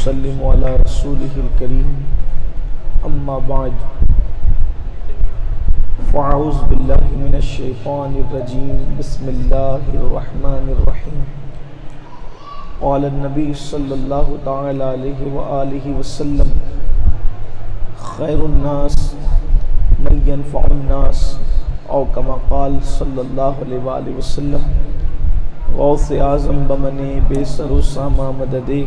ونسلم على رسوله الكريم أما بعد فأعوذ بالله من الشيطان الرجيم بسم الله الرحمن الرحيم قال النبي صلى الله تعالى عليه وآله وسلم خير الناس من ينفع الناس او كما قال صلی اللہ علیہ وآلہ وسلم غوث اعظم بمنے بے سر و ساما مددے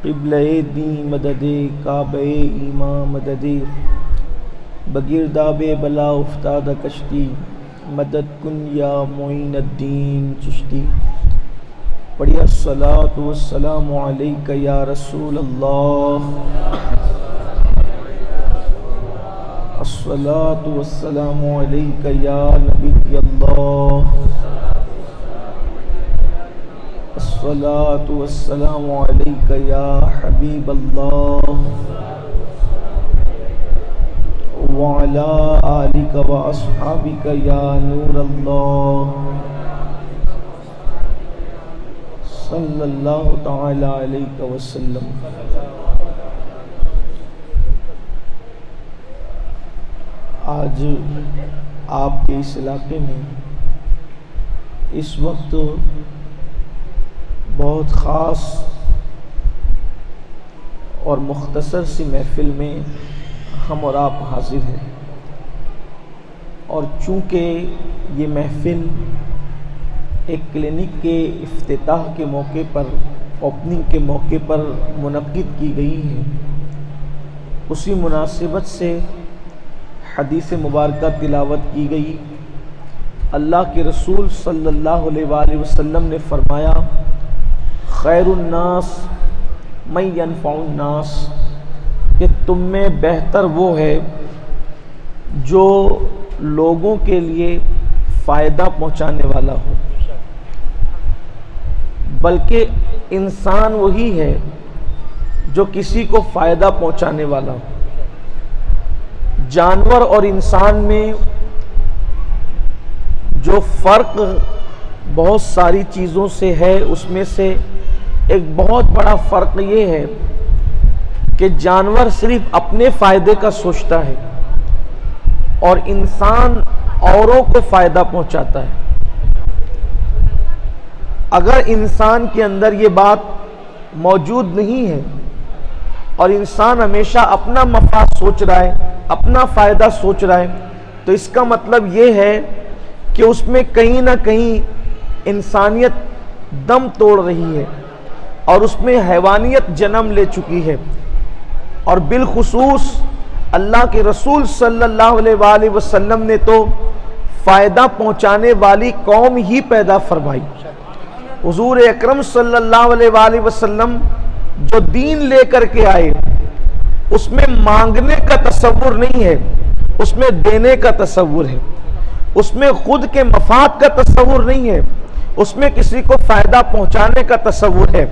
قبلہ دین مددے کعبہ ایمان مددے بگرداب بلا افتاد کشتی مدد کن یا معین الدین چشتی پڑھی الصلاۃ والسلام علیک یا رسول اللہ الصلاۃ والسلام علیک یا نبی اللہ الصلاۃ والسلام علیک یا حبیب اللہ وعلی آلک واصحابک یا نور اللہ صلی اللہ تعالی علیہ وسلم۔ آج آپ کے اس علاقے میں اس وقت بہت خاص اور مختصر سی محفل میں ہم اور آپ حاضر ہیں، اور چونکہ یہ محفل ایک کلینک کے افتتاح کے موقع پر، اوپننگ کے موقع پر منعقد کی گئی ہے، اسی مناسبت سے حدیث مبارکہ تلاوت کی گئی۔ اللہ کے رسول صلی اللہ علیہ وآلہ وسلم نے فرمایا خیر الناس من ینفع الناس، کہ تم میں بہتر وہ ہے جو لوگوں کے لیے فائدہ پہنچانے والا ہو، بلکہ انسان وہی ہے جو کسی کو فائدہ پہنچانے والا ہو۔ جانور اور انسان میں جو فرق بہت ساری چیزوں سے ہے، اس میں سے ایک بہت بڑا فرق یہ ہے کہ جانور صرف اپنے فائدے کا سوچتا ہے اور انسان اوروں کو فائدہ پہنچاتا ہے۔ اگر انسان کے اندر یہ بات موجود نہیں ہے اور انسان ہمیشہ اپنا مفاد سوچ رہا ہے، اپنا فائدہ سوچ رہا ہے، تو اس کا مطلب یہ ہے کہ اس میں کہیں نہ کہیں انسانیت دم توڑ رہی ہے اور اس میں حیوانیت جنم لے چکی ہے۔ اور بالخصوص اللہ کے رسول صلی اللہ علیہ وآلہ وسلم نے تو فائدہ پہنچانے والی قوم ہی پیدا فرمائی۔ حضور اکرم صلی اللہ علیہ وآلہ وسلم جو دین لے کر کے آئے، اس میں مانگنے کا تصور نہیں ہے، اس میں دینے کا تصور ہے، اس میں خود کے مفاد کا تصور نہیں ہے، اس میں کسی کو فائدہ پہنچانے کا تصور ہے۔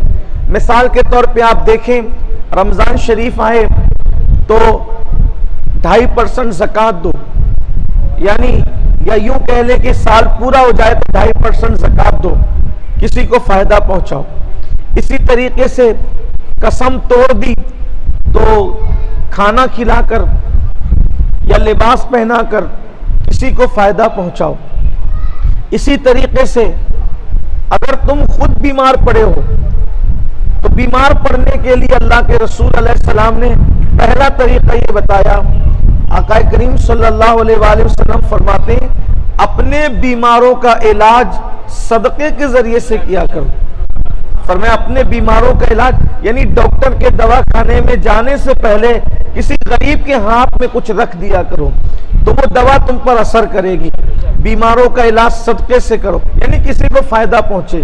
مثال کے طور پہ آپ دیکھیں، رمضان شریف آئے تو 2.5% زکوٰۃ دو، یعنی یا یوں کہہ لیں کہ سال پورا ہو جائے تو 2.5% زکوٰۃ دو، کسی کو فائدہ پہنچاؤ۔ اسی طریقے سے قسم توڑ دی تو کھانا کھلا کر یا لباس پہنا کر کسی کو فائدہ پہنچاؤ۔ اسی طریقے سے اگر تم خود بیمار پڑے ہو تو بیمار پڑنے کے لیے اللہ کے رسول علیہ السلام نے پہلا طریقہ یہ بتایا۔ آقا کریم صلی اللہ علیہ وآلہ وسلم فرماتے ہیں اپنے بیماروں کا علاج صدقے کے ذریعے سے کیا کرو۔ فرمایا اپنے بیماروں کا علاج یعنی ڈاکٹر کے دوا کھانے میں جانے سے پہلے کسی غریب کے ہاتھ میں کچھ رکھ دیا کرو تو وہ دوا تم پر اثر کرے گی۔ بیماروں کا علاج صدقے سے کرو، یعنی کسی کو فائدہ پہنچے۔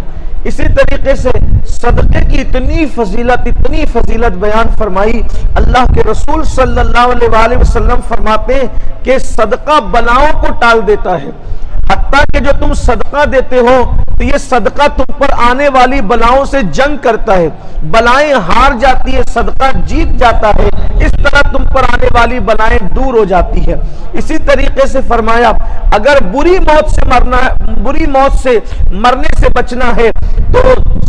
اسی طریقے سے صدقے کی اتنی فضیلت بیان فرمائی۔ اللہ کے رسول صلی اللہ علیہ وآلہ وسلم فرماتے ہیں کہ صدقہ بلاؤں کو ٹال دیتا ہے، حتیٰ کہ جو تم صدقہ دیتے ہو تو یہ صدقہ تم پر آنے والی بلاؤں سے جنگ کرتا ہے، بلائیں ہار جاتی ہے، صدقہ جیت جاتا ہے، اس طرح تم پر آنے والی بلائیں دور ہو جاتی ہے۔ اسی طریقے سے فرمایا اگر بری موت سے مرنے سے بچنا ہے تو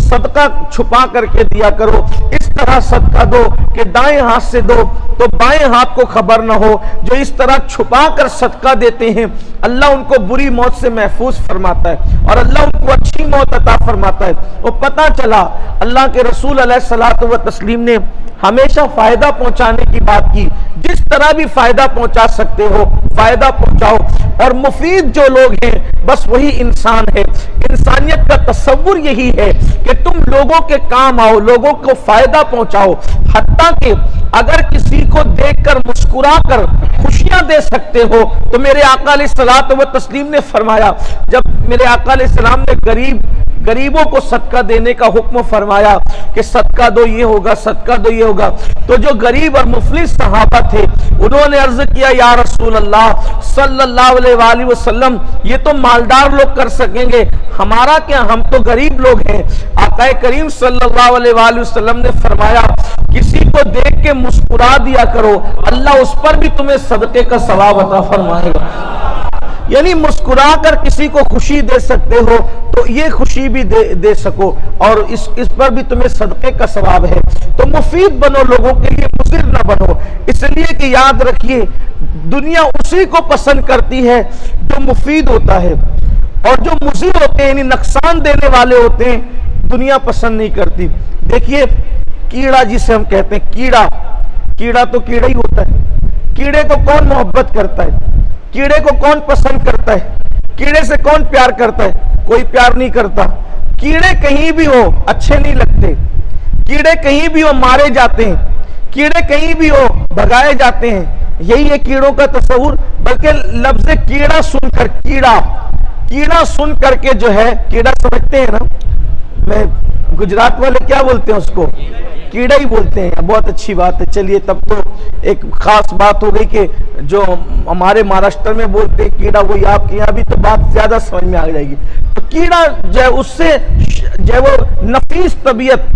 صدقہ چھپا کر کے دیا کرو، اس طرح صدقہ دو کہ دائیں ہاتھ سے دو تو بائیں ہاتھ کو خبر نہ ہو. جو اس طرح چھپا کر صدقہ دیتے ہیں اللہ ان کو بری موت سے محفوظ فرماتا ہے اور اللہ ان کو اچھی موت عطا فرماتا ہے. وہ پتہ چلا اللہ کے رسول علیہ الصلوۃ والتسلیم نے ہمیشہ فائدہ پہنچانے کی بات کی. جس طرح بھی فائدہ پہنچا سکتے ہو فائدہ پہنچاؤ. اور مفید جو لوگ ہیں بس وہی انسان ہے. انسانیت کا تصور یہی ہے کہ تم لوگوں کے کام آؤ, لوگوں کو فائدہ پہنچاؤ. حتیٰ کہ اگر کسی کو دیکھ کر مسکرا کر خوشیاں دے سکتے ہو تو میرے آقا علیہ الصلوۃ والتسلیم نے فرمایا, جب میرے آقا علیہ السلام نے غریبوں کو صدقہ دینے کا حکم فرمایا کہ صدقہ دو یہ ہوگا, صدقہ دو یہ ہوگا, تو جو غریب اور مفلس صحابہ تھے انہوں نے عرض کیا یا رسول اللہ صلی اللہ علیہ وآلہ وسلم یہ تو مالدار لوگ کر سکیں گے, ہمارا کیا, ہم تو غریب لوگ ہیں. آقا کریم صلی اللہ علیہ وآلہ وسلم نے فرمایا کسی کو دیکھ کے مسکرا دیا کرو, اللہ اس پر بھی تمہیں صدقے کا ثواب عطا فرمائے گا. یعنی مسکرا کر کسی کو خوشی دے سکتے ہو تو یہ خوشی بھی دے سکو اور اس پر بھی تمہیں صدقے کا ثواب ہے. تو مفید بنو, لوگوں کے لیے مضر نہ بنو. اس لیے کہ یاد رکھیے دنیا اسی کو پسند کرتی ہے جو مفید ہوتا ہے, اور جو مضر ہوتے ہیں یعنی نقصان دینے والے ہوتے ہیں دنیا پسند نہیں کرتی. دیکھیے کیڑا جسے ہم کہتے ہیں, کیڑا تو کیڑا ہی ہوتا ہے. کیڑے کو کون محبت کرتا ہے, کیڑے کو کون پسند کرتا ہے, کیڑے سے کون پیار کرتا ہے, کوئی پیار نہیں کرتا. کیڑے کہیں بھی ہو اچھے نہیں لگتے, کیڑے کہیں بھی ہو مارے جاتے ہیں, کیڑے کہیں بھی ہو بھگائے جاتے ہیں. یہی ہے کیڑوں کا تصور. بلکہ لفظ کیڑا سن کر, کیڑا سن کر کے جو ہے, کیڑا سمجھتے ہیں نا, میں گجرات والے کیا بولتے ہیں اس کو, کیڑا ہی بولتے ہیں. بہت اچھی بات ہے. چلیے تب تو ایک خاص بات ہو گئی کہ جو ہمارے مہاراشٹر میں بولتے ہیں کیڑا وہی آپ کے یہاں بھی تو بات زیادہ سمجھ میں آ جائے گی. تو کیڑا جو ہے اس سے جو ہے وہ نفیس طبیعت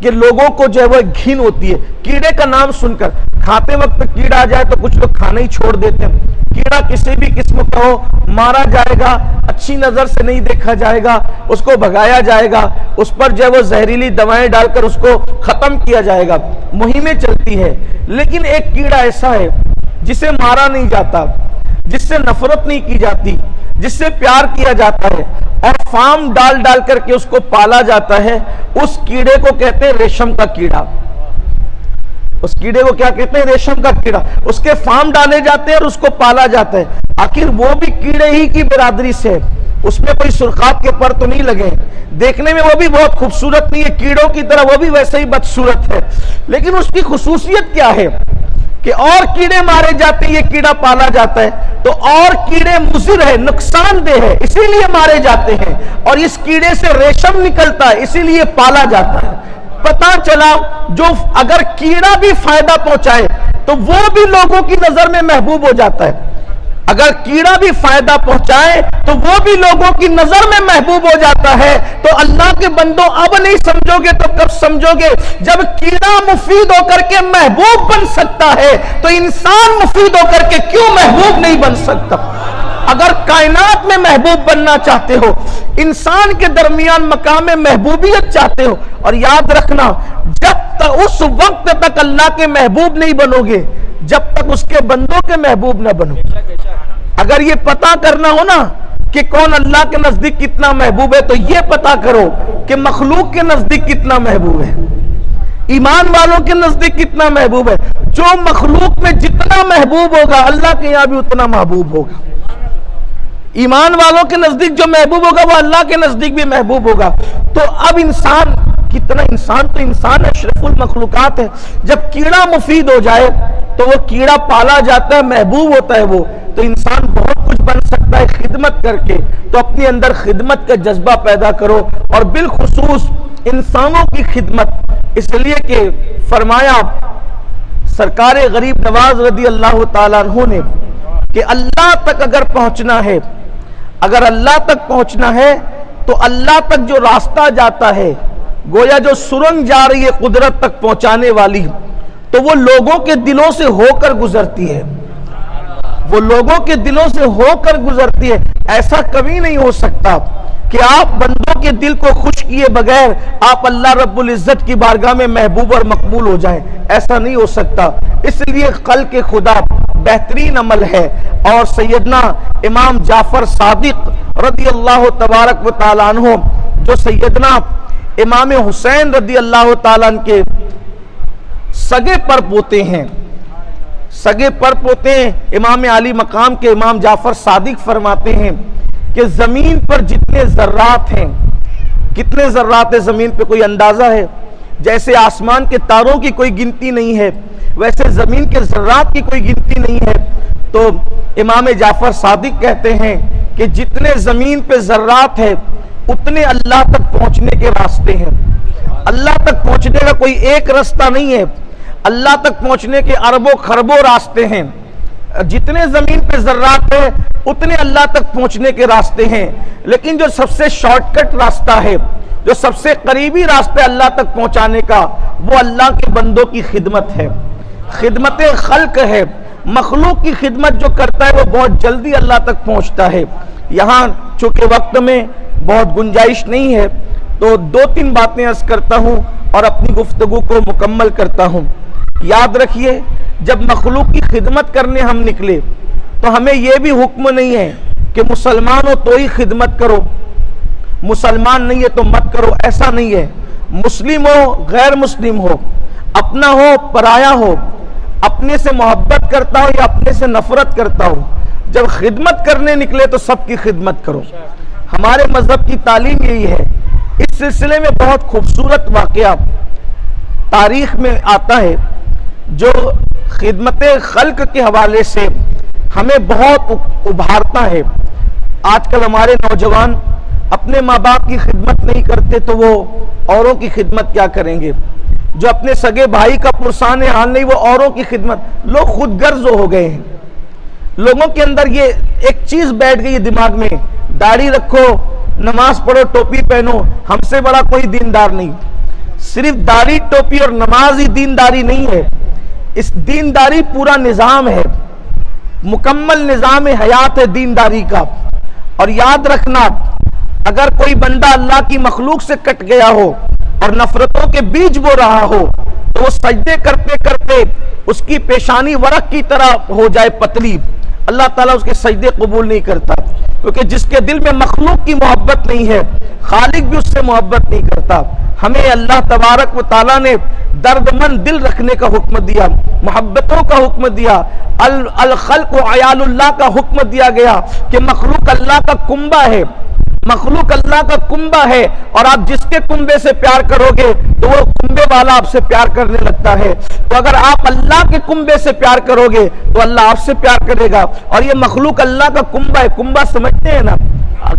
کہ لوگوں کو جو ہے وہ گھن ہوتی ہے. کیڑے کا نام سن کر کھاتے وقت کیڑا آ جائے تو کچھ لوگ کھانا ہی چھوڑ دیتے ہیں. کیڑا کسی بھی قسم کا ہو مارا جائے گا, اچھی نظر سے نہیں دیکھا جائے گا, اس کو بھگایا جائے گا, اس پر جو ہے وہ زہریلی دوائیں ڈال کر اس کو ختم کیا جائے گا. مہمیں چلتی ہے. لیکن ایک کیڑا ایسا ہے جسے مارا نہیں جاتا, جس سے نفرت نہیں کی جاتی, جس سے پیار کیا جاتا ہے اور فارم ڈال کر کے اس کو پالا جاتا ہے. اس کیڑے کو کہتے ہیں ریشم کا کیڑا. اس کیڑے کو کیا کہتے ہیں, ریشم کا کیڑا. اس کے فارم ڈالے جاتے ہیں اور اس کو پالا جاتا ہے. آخر وہ بھی کیڑے ہی کی برادری سے, اس میں کوئی سرخات کے پر تو نہیں لگے, دیکھنے میں وہ بھی بہت خوبصورت نہیں ہے, کیڑوں کی طرح وہ بھی ویسے ہی بدصورت ہے. لیکن اس کی خصوصیت کیا ہے کہ اور کیڑے مارے جاتے ہیں, یہ کیڑا پالا جاتا ہے. تو اور کیڑے مضر ہے, نقصان دہ ہے, اسی لیے مارے جاتے ہیں, اور اس کیڑے سے ریشم نکلتا ہے اسی لیے پالا جاتا ہے. پتا چلا جو اگر کیڑا بھی فائدہ پہنچائے تو وہ بھی لوگوں کی نظر میں محبوب ہو جاتا ہے. اگر کیڑا بھی فائدہ پہنچائے تو وہ بھی لوگوں کی نظر میں محبوب ہو جاتا ہے. تو اللہ کے بندوں اب نہیں سمجھو گے تو کب سمجھو گے؟ جب کیڑا مفید ہو کر کے محبوب بن سکتا ہے تو انسان مفید ہو کر کے کیوں محبوب نہیں بن سکتا؟ اگر کائنات میں محبوب بننا چاہتے ہو, انسان کے درمیان مقام محبوبیت چاہتے ہو, اور یاد رکھنا جب تک اس وقت تک اللہ کے محبوب نہیں بنو گے جب تک اس کے بندوں کے محبوب نہ بنو. اگر یہ پتا کرنا ہو نا کہ کون اللہ کے نزدیک کتنا محبوب ہے تو یہ پتا کرو کہ مخلوق کے نزدیک کتنا محبوب ہے, ایمان والوں کے نزدیک کتنا محبوب ہے. جو مخلوق میں جتنا محبوب ہوگا اللہ کے یہاں بھی اتنا محبوب ہوگا. ایمان والوں کے نزدیک جو محبوب ہوگا وہ اللہ کے نزدیک بھی محبوب ہوگا. تو اب انسان کتنا, انسان تو انسان اشرف المخلوقات ہے. جب کیڑا مفید ہو جائے تو وہ کیڑا پالا جاتا ہے, محبوب ہوتا ہے وہ, تو انسان بہت کچھ بن سکتا ہے خدمت کر کے. تو اپنے اندر خدمت کا جذبہ پیدا کرو, اور بالخصوص انسانوں کی خدمت. اس لیے کہ فرمایا سرکار غریب نواز رضی اللہ تعالیٰ عنہ نے کہ اللہ تک اگر پہنچنا ہے, اگر اللہ تک پہنچنا ہے تو اللہ تک جو راستہ جاتا ہے, گویا جو سرنگ جا رہی ہے قدرت تک پہنچانے والی, تو وہ لوگوں کے دلوں سے ہو کر گزرتی ہے. وہ لوگوں کے دلوں سے ہو کر گزرتی ہے. ایسا کبھی نہیں ہو سکتا کہ آپ بندوں کے دل کو خوش کیے بغیر آپ اللہ رب العزت کی بارگاہ میں محبوب اور مقبول ہو جائیں، ایسا نہیں ہو سکتا۔ اس لیے خلق خدا بہترین عمل ہے، اور سیدنا امام جعفر صادق رضی اللہ تبارک و تعالیٰ عنہ جو سیدنا امام حسین رضی اللہ تعالیٰ عنہ کے سگے پر پوتے ہیں، سگے پر پوتے ہیں امام علی مقام کے امام جعفر صادق فرماتے ہیں کہ زمین پر جتنے ذرات ہیں، کتنے ذرات ہیں زمین پہ کوئی اندازہ ہے؟ جیسے آسمان کے تاروں کی کوئی گنتی نہیں ہے، ویسے زمین کے ذرات کی کوئی گنتی نہیں ہے۔ تو امام جعفر صادق کہتے ہیں کہ جتنے زمین پہ ذرات ہیں اتنے اللہ تک پہنچنے کے راستے ہیں۔ اللہ تک پہنچنے کا کوئی ایک راستہ نہیں ہے، اللہ تک پہنچنے کے اربوں خربوں راستے ہیں۔ جتنے زمین پہ ذرات ہیں اتنے اللہ تک پہنچنے کے راستے ہیں، لیکن جو سب سے شارٹ کٹ راستہ ہے، جو سب سے قریبی راستہ اللہ تک پہنچانے کا، وہ اللہ کے بندوں کی خدمت ہے، خدمت خلق ہے۔ مخلوق کی خدمت جو کرتا ہے وہ بہت جلدی اللہ تک پہنچتا ہے۔ یہاں چونکہ وقت میں بہت گنجائش نہیں ہے تو دو تین باتیں عرض کرتا ہوں اور اپنی گفتگو کو مکمل کرتا ہوں۔ یاد رکھیے، جب مخلوق کی خدمت کرنے ہم نکلے تو ہمیں یہ بھی حکم نہیں ہے کہ مسلمان ہو تو ہی خدمت کرو، مسلمان نہیں ہے تو مت کرو، ایسا نہیں ہے۔ مسلم ہو غیر مسلم ہو، اپنا ہو پرایا ہو، اپنے سے محبت کرتا ہو یا اپنے سے نفرت کرتا ہو، جب خدمت کرنے نکلے تو سب کی خدمت کرو۔ ہمارے مذہب کی تعلیم یہی ہے۔ اس سلسلے میں بہت خوبصورت واقعہ تاریخ میں آتا ہے جو خدمت خلق کے حوالے سے ہمیں بہت ابھارتا ہے۔ آج کل ہمارے نوجوان اپنے ماں باپ کی خدمت نہیں کرتے تو وہ اوروں کی خدمت کیا کریں گے؟ جو اپنے سگے بھائی کا پرسان حال نہیں وہ اوروں کی خدمت، لوگ خود غرض ہو گئے ہیں۔ لوگوں کے اندر یہ ایک چیز بیٹھ گئی ہے دماغ میں، داڑھی رکھو، نماز پڑھو، ٹوپی پہنو، ہم سے بڑا کوئی دیندار نہیں۔ صرف داڑھی ٹوپی اور نماز ہی دینداری نہیں ہے، اس دینداری پورا نظام ہے، مکمل نظام حیات ہے دینداری کا۔ اور یاد رکھنا، اگر کوئی بندہ اللہ کی مخلوق سے کٹ گیا ہو اور نفرتوں کے بیج بو رہا ہو تو وہ سجدے کرتے کرتے اس کی پیشانی ورق کی طرح ہو جائے پتلی، اللہ تعالیٰ اس کے سجدے قبول نہیں کرتا، کیونکہ جس کے دل میں مخلوق کی محبت نہیں ہے خالق بھی اس سے محبت نہیں کرتا۔ ہمیں اللہ تبارک و تعالیٰ نے درد مند دل رکھنے کا حکم دیا، محبتوں کا حکم دیا، الخلق عیال اللہ کا حکم دیا گیا کہ مخلوق اللہ کا کنبہ ہے، مخلوق اللہ کا کنبہ ہے، اور آپ جس کے کنبے سے پیار کرو گے تو وہ کنبے والا آپ سے پیار کرنے لگتا ہے۔ تو اگر آپ اللہ کے کنبے سے پیار کرو گے تو اللہ آپ سے پیار کرے گا۔ اور یہ مخلوق اللہ کا کنبہ ہے، کنبہ سمجھتے ہیں نا؟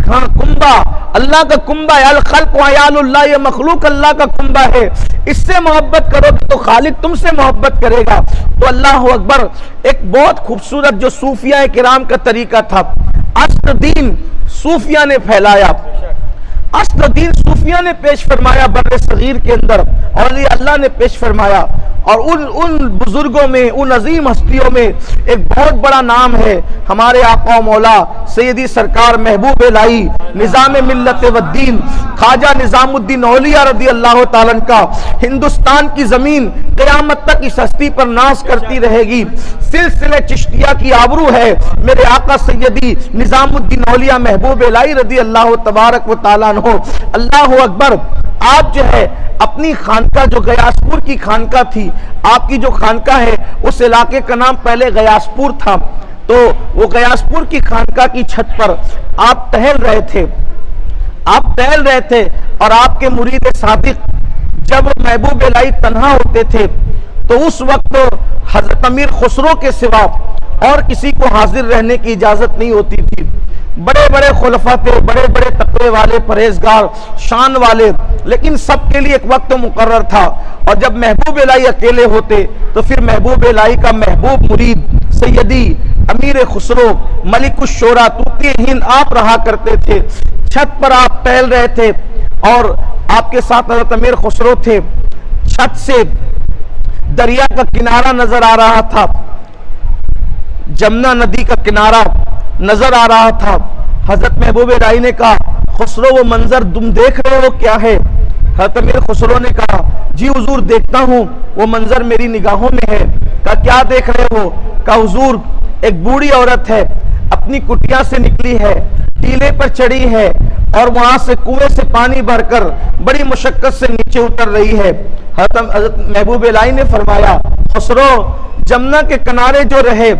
ہاں، کنبہ اللہ کا کنبہ ہے، الخلق عیال اللہ، یہ مخلوق اللہ کا کنبہ ہے، اس سے محبت کرو گے تو خالق تم سے محبت کرے گا۔ تو اللہ اکبر، ایک بہت خوبصورت جو صوفیاء کرام کا طریقہ تھا، اصل دین صوفیاء نے پھیلایا، اصل دین صوفیاء نے پیش فرمایا بر صغیر کے اندر، اولیاء اللہ نے پیش فرمایا۔ اور ان بزرگوں میں، ان عظیم ہستیوں میں ایک بہت بڑا نام ہے ہمارے آقا و مولا سیدی سرکار محبوب الہی نظام ملت و الدین خواجہ نظام الدین اولیاء رضی اللہ تعالیٰ عنہ کا۔ ہندوستان کی زمین قیامت تک اس ہستی پر ناز کرتی رہے گی۔ سلسلہ چشتیہ کی آبرو ہے میرے آقا سیدی نظام الدین اولیاء محبوب الہی رضی اللہ تبارک و تعالیٰ عنہ۔ اللہ اکبر، آپ جو ہے اپنی خانقاہ جو غیاث پور کی خانقاہ تھی، آپ کی جو خانقاہ ہے اس علاقے کا نام پہلے غیاث پور تھا، تو وہ غیاث پور کی خانقاہ کی چھت پر آپ ٹہل رہے تھے، اور آپ کے مرید صادق جب محبوب الہی تنہا ہوتے تھے تو اس وقت حضرت امیر خسرو کے سوا اور کسی کو حاضر رہنے کی اجازت نہیں ہوتی تھی۔ بڑے بڑے خلفاء تھے، بڑے بڑے تقوی والے، پرہیزگار، شان والے، لیکن سب کے لیے ایک وقت مقرر تھا، اور جب محبوب الہی اکیلے ہوتے تو پھر محبوب الہی کا محبوب مرید سیدی امیر خسرو ملک الشورى طوطی ہند آپ رہا کرتے تھے۔ چھت پر آپ ٹہل رہے تھے اور آپ کے ساتھ حضرت امیر خسرو تھے۔ چھت سے دریا کا کنارہ نظر آ رہا تھا، جمنا ندی کا کنارہ نظر آ رہا تھا۔ حضرت محبوب الہی نے کہا خسرو وہ منظر تم دیکھ رہے ہو کیا ہے؟ حضرت امیر خسرو نے کہا جی حضور دیکھتا ہوں، وہ منظر میری نگاہوں میں ہے۔ کہا کیا دیکھ رہے ہو؟ کہا حضور ایک بوڑھی عورت ہے، اپنی کٹیا سے نکلی ہے، ٹیلے پر چڑھی ہے اور وہاں سے کنویں سے پانی بھر کر بڑی مشقت سے نیچے اتر رہی ہے۔ حضرت محبوب الہی نے فرمایا خسرو جمنا کے کنارے جو رہے،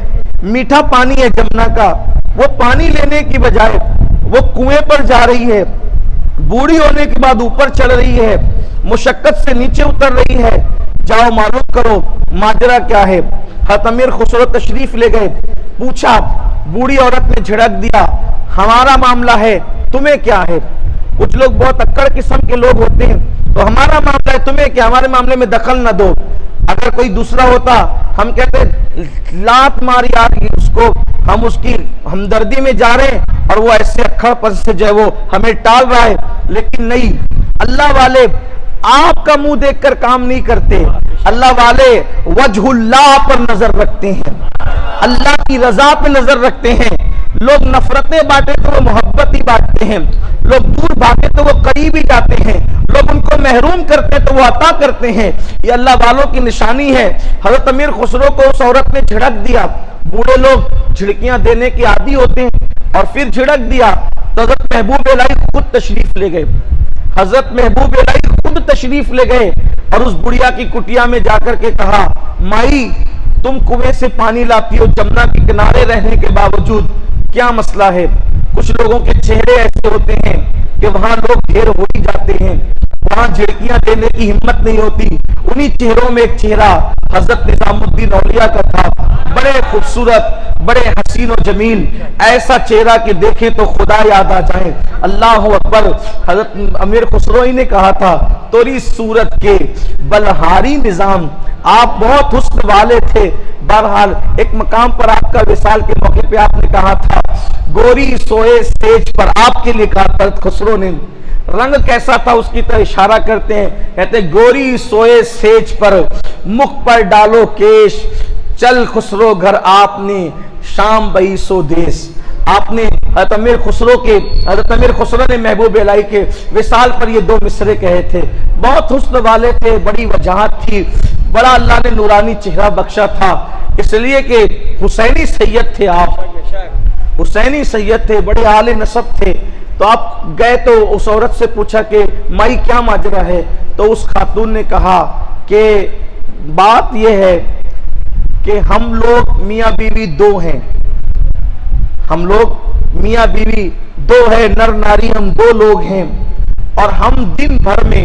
میٹھا پانی ہے جمنا کا، وہ پانی لینے کی بجائے وہ کنویں پر جا رہی ہے، بوڑھی ہونے کے بعد اوپر چڑھ رہی ہے، مشقت سے نیچے اتر رہی ہے، جاؤ معلوم کرو ماجرا کیا ہے۔ حضرت امیر خسرو تشریف لے گئے، پوچھا، بوڑھی عورت نے جھڑک دیا ہمارا معاملہ ہے تمہیں کیا ہے؟ کچھ لوگ بہت اکڑ قسم کے لوگ ہوتے ہیں، تو ہمارا معاملہ ہے تمہیں کیا، ہمارے معاملے میں دخل نہ دو۔ اگر کوئی دوسرا ہوتا ہم کہتے لات مار یار اس کو، ہم اس کی ہمدردی میں جا رہے ہیں اور وہ ایسے اکڑ پن سے جو ہے وہ ہمیں ٹال رہا ہے، لیکن نہیں، اللہ والے آپ کا منہ دیکھ کر کام نہیں کرتے، اللہ والے وجہ اللہ پر نظر رکھتے ہیں، اللہ کی رضا پہ نظر رکھتے ہیں۔ لوگ نفرتیں بانٹے تو وہ محبت ہی بانٹتے ہیں، لوگ دور بھاگے تو وہ قریب ہی جاتے ہیں، لوگ ان کو محروم کرتے تو وہ عطا کرتے ہیں، یہ اللہ والوں کی نشانی ہے۔ حضرت امیر خسرو کو اس عورت نے جھڑک دیا، بوڑھے لوگ جھڑکیاں دینے کے عادی ہوتے ہیں، اور پھر جھڑک دیا تو حضرت محبوب الہی خود تشریف لے گئے، حضرت محبوب الہی خود تشریف لے گئے اور اس بڑھیا کی کٹیا میں جا کر کے کہا مائی تم کنویں سے پانی لاتی ہو جمنا کے کنارے رہنے کے باوجود، کیا مسئلہ ہے؟ کچھ لوگوں کے چہرے ایسے ہوتے ہیں کہ وہاں لوگ ڈھیر ہو ہی جاتے ہیں، وہاں جھڑکیاں دینے کی ہمت نہیں ہوتی۔ انہی چہروں میں ایک چہرہ حضرت نظام الدین اولیاء کا تھا، بڑے خوبصورت، بڑے حسین و جمیل، ایسا چہرہ کہ دیکھیں تو خدا یاد آ جائے۔ اللہ اکبر۔ حضرت امیر خسرو ہی نے کہا تھا توری صورت کے بلہاری نظام، آپ بہت حسن والے تھے۔ بہرحال ایک مقام پر آپ کا وصال کے موقع پہ آپ نے کہا تھا گوری سوئے سیج پر، آپ کے لیے کہا تھا خسرو نے، رنگ کیسا تھا اس کی طرح اشارہ کرتے ہیں، کہتے گوری سوئے سیج پر مکھ پر ڈالو کیش، چل خسرو گھر آپ نے شام بئی سو دیس۔ آپ نے حضرت امیر خسرو نے محبوب الہی کے وصال پر یہ دو مصرے کہے تھے، بہت حسن والے تھے، بڑی وجاہت تھی، بڑا اللہ نے نورانی چہرہ بخشا تھا، اس لیے کہ حسینی سید تھے، آپ حسینی سید تھے، بڑے اعلی نسب تھے۔ تو آپ گئے تو اس عورت سے پوچھا کہ مائی کیا ماجرا ہے؟ تو اس خاتون نے کہا کہ بات یہ ہے کہ ہم لوگ میاں بیوی دو ہیں، ہم لوگ میاں بیوی دو ہیں، نر ناری ہم دو لوگ ہیں، اور ہم دن بھر میں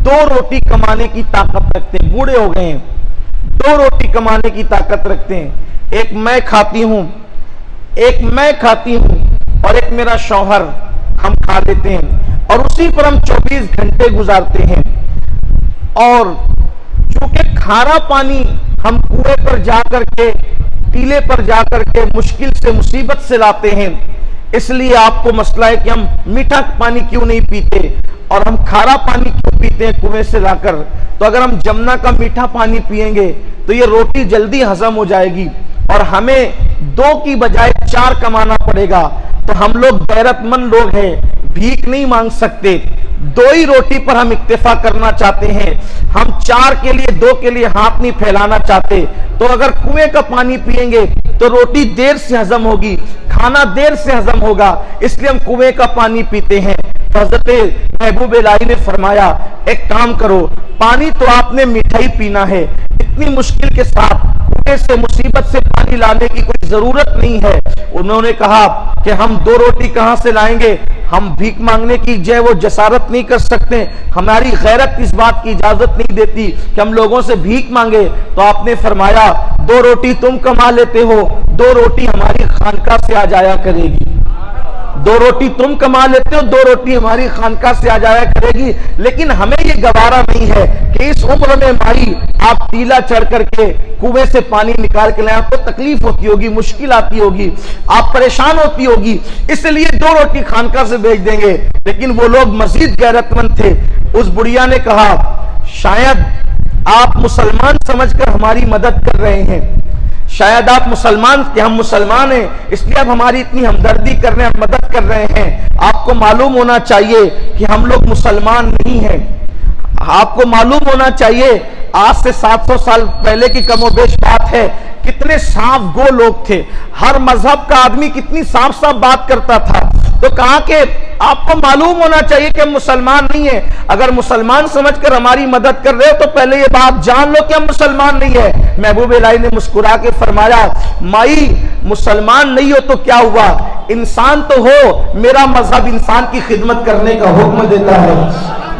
دو روٹی کمانے کی طاقت رکھتے ہیں، بوڑھے ہو گئے ہیں، دو روٹی کمانے کی طاقت رکھتے ہیں، ایک میں کھاتی ہوں اور ایک میرا شوہر، ہم کھا لیتے ہیں اور اسی پر ہم 24 گھنٹے گزارتے ہیں۔ اور چونکہ کھارا پانی ہم کنویں پر جا کر کے، ٹیلے پر جا کر کے مشکل سے مصیبت سے لاتے ہیں، اس لیے آپ کو مسئلہ ہے کہ ہم میٹھا پانی کیوں نہیں پیتے اور ہم کھارا پانی کیوں پیتے ہیں کنویں سے لا کر؟ تو اگر ہم جمنا کا میٹھا پانی پیئیں گے تو یہ روٹی جلدی ہضم ہو جائے گی اور ہمیں 2 کی بجائے 4 کمانا پڑے گا۔ تو ہم لوگ غیرت مند لوگ ہیں، بھیک نہیں مانگ سکتے، 2 ہی روٹی پر ہم اکتفا کرنا چاہتے ہیں، ہم 4 کے لیے 2 کے لیے ہاتھ نہیں پھیلانا چاہتے۔ تو اگر کنویں کا پانی پیئیں گے تو روٹی دیر سے ہضم ہوگی، کھانا دیر سے ہضم ہوگا، اس لیے ہم کنویں کا پانی پیتے ہیں۔ حضرت محبوب الہی نے فرمایا ایک کام کرو، پانی تو آپ نے میٹھا ہی پینا ہے، اتنی مشکل کے ساتھ کنویں سے مصیبت سے پانی لانے کی کوئی ضرورت نہیں ہے۔ انہوں نے کہا کہ ہم 2 روٹی کہاں سے لائیں گے، ہم بھیک مانگنے کی جو ہے وہ جسارت نہیں کر سکتے، ہماری غیرت اس بات کی اجازت نہیں دیتی کہ ہم لوگوں سے بھیک مانگے۔ تو آپ نے فرمایا 2 روٹی تم کما لیتے ہو، 2 روٹی ہماری خانقاہ سے آ جایا کرے گی، 2 روٹی تم کما لیتے ہو، 2 روٹی ہماری خانقاہ سے آ جایا کرے گی، لیکن ہمیں یہ گوارا نہیں ہے کہ اس عمر میں بھائی آپ ٹیلا چڑھ کر کے کنویں سے پانی نکال کے لائیں، آپ کو تکلیف ہوتی ہوگی، مشکل آتی ہوگی، آپ پریشان ہوتی ہوگی، اس لیے 2 روٹی خانقاہ سے بھیج دیں گے۔ لیکن وہ لوگ مزید غیرت مند تھے۔ اس بڑھیا نے کہا شاید آپ مسلمان سمجھ کر ہماری مدد کر رہے ہیں، شاید آپ مسلمان کہ ہم مسلمان ہیں اس لیے اب ہماری اتنی ہمدردی کر رہے ہیں، مدد کر رہے ہیں. آپ کو معلوم ہونا چاہیے کہ ہم لوگ مسلمان نہیں ہیں. آپ کو معلوم ہونا چاہیے آج سے 700 سال پہلے کی کم و بیش بات ہے، کتنے صاف گو لوگ تھے، ہر مذہب کا آدمی کتنی صاف صاف بات کرتا تھا. تو کہا کہ آپ کو معلوم ہونا چاہیے کہ ہم مسلمان نہیں ہیں. اگر مسلمان سمجھ کر ہماری مدد کر رہے ہو تو پہلے یہ بات جان لو کہ ہم مسلمان نہیں ہیں. محبوب الہی نے مسکرا کے فرمایا مائی مسلمان نہیں ہو تو کیا ہوا، انسان تو ہو، میرا مذہب انسان کی خدمت کرنے کا حکم دیتا ہے،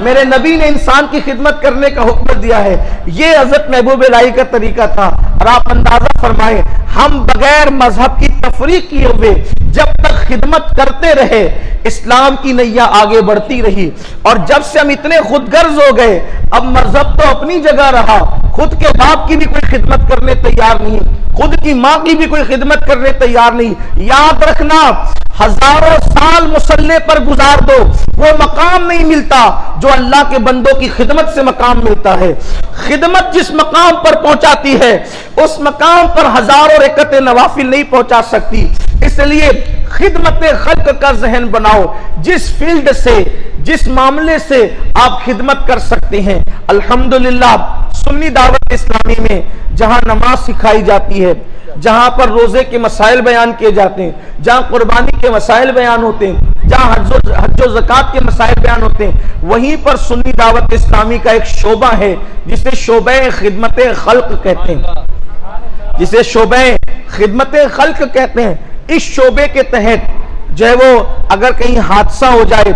میرے نبی نے انسان کی خدمت کرنے کا حکم دیا ہے. یہ حضرت محبوب الہی کا طریقہ تھا. اور آپ اندازہ فرمائیں ہم بغیر مذہب کی تفریق کیے ہوئے جب تک خدمت کرتے رہے اسلام کی نیا آگے بڑھتی رہی. اور جب سے ہم اتنے خود غرض ہو گئے اب مذہب تو اپنی جگہ رہا، خود کے باپ کی بھی کوئی خدمت کرنے تیار نہیں، خود کی ماں کی بھی کوئی خدمت کرنے تیار نہیں. یاد رکھنا ہزاروں سال مسلح پر گزار دو وہ مقام نہیں ملتا جو اللہ کے بندوں کی خدمت سے مقام ملتا ہے. خدمت جس مقام پر پہنچاتی ہے اس مقام پر ہزاروں رکعت نوافل نہیں پہنچا سکتی. اس لیے خدمت خلق کا ذہن بناؤ، جس فیلڈ سے جس معاملے سے آپ خدمت کر سکتے ہیں. الحمدللہ سنی دعوت اسلامی میں جہاں نماز سکھائی جاتی ہے، جہاں پر روزے کے مسائل بیان کیے جاتے ہیں، جہاں قربانی کے مسائل بیان ہوتے ہیں، جہاں حج و زکوٰۃ کے مسائل بیان ہوتے ہیں، وہیں پر سنی دعوت اسلامی کا ایک شعبہ ہے جسے شعبہ خدمت خلق کہتے ہیں، جسے شعبہ خدمت خلق کہتے ہیں. اس شعبے کے تحت جو ہے وہ اگر کہیں حادثہ ہو جائے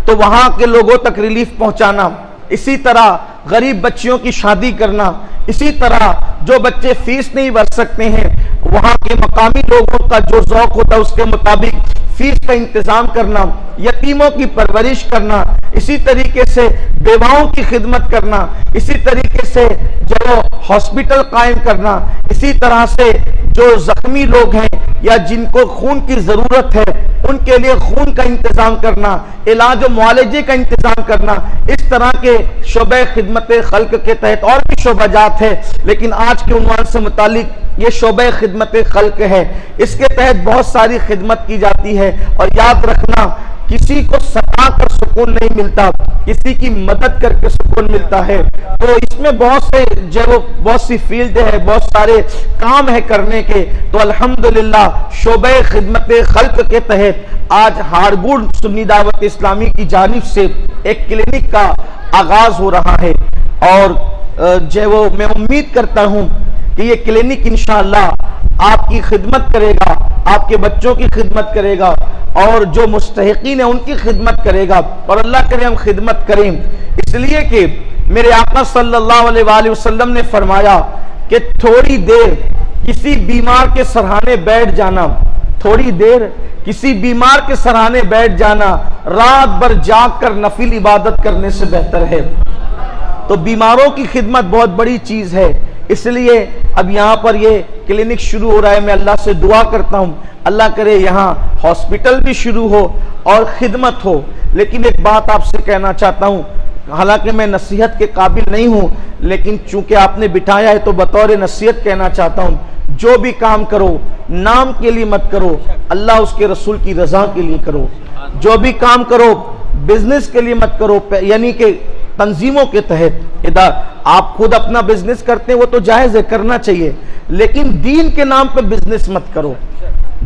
تو وہاں کے لوگوں تک ریلیف پہنچانا، اسی طرح غریب بچیوں کی شادی کرنا، اسی طرح جو بچے فیس نہیں بھر سکتے ہیں وہاں کے مقامی لوگوں کا جو ذوق ہوتا ہے اس کے مطابق فیس کا انتظام کرنا، یتیموں کی پرورش کرنا، اسی طریقے سے بیواؤں کی خدمت کرنا، اسی طریقے سے جو ہاسپٹل قائم کرنا، اسی طرح سے جو زخمی لوگ ہیں یا جن کو خون کی ضرورت ہے ان کے لیے خون کا انتظام کرنا، علاج و معالجے کا انتظام کرنا. اس طرح کے شعبہ خدمت خلق کے تحت اور بھی شعبہ جات ہے، لیکن آج کے عنوان سے متعلق یہ شعبہ خدمت خلق ہے. اس کے تحت بہت ساری خدمت کی جاتی ہے. اور یاد رکھنا کسی کو ستا کر سکون نہیں ملتا، کسی کی مدد کر کے سکون ملتا ہے. تو اس میں بہت سی فیلڈ ہے، بہت سارے کام ہے کرنے کے. تو الحمدللہ شعبہ خدمت خلق کے تحت آج ہارگوڑ سنی دعوت اسلامی کی جانب سے ایک کلینک کا آغاز ہو رہا ہے. اور میں امید کرتا ہوں کہ یہ کلینک انشاءاللہ آپ کی خدمت کرے گا، آپ کے بچوں کی خدمت کرے گا اور جو مستحقین ہیں ان کی خدمت کرے گا. اور اللہ کرے ہم خدمت کریں، اس لیے کہ میرے آقا صلی اللہ علیہ وآلہ وسلم نے فرمایا کہ تھوڑی دیر کسی بیمار کے سرہانے بیٹھ جانا، تھوڑی دیر کسی بیمار کے سرہانے بیٹھ جانا رات بھر جاگ کر نفل عبادت کرنے سے بہتر ہے. تو بیماروں کی خدمت بہت بڑی چیز ہے. اس لیے اب یہاں پر یہ کلینک شروع ہو رہا ہے. میں اللہ سے دعا کرتا ہوں اللہ کرے یہاں ہاسپٹل بھی شروع ہو اور خدمت ہو. لیکن ایک بات آپ سے کہنا چاہتا ہوں، حالانکہ میں نصیحت کے قابل نہیں ہوں لیکن چونکہ آپ نے بٹھایا ہے تو بطور نصیحت کہنا چاہتا ہوں، جو بھی کام کرو نام کے لیے مت کرو، اللہ اس کے رسول کی رضا کے لیے کرو. جو بھی کام کرو بزنس کے لیے مت کرو، یعنی کہ تنظیموں کے تحت. آپ خود اپنا بزنس کرتے ہیں وہ تو جائز ہے، کرنا چاہیے، لیکن دین کے نام پہ بزنس مت کرو،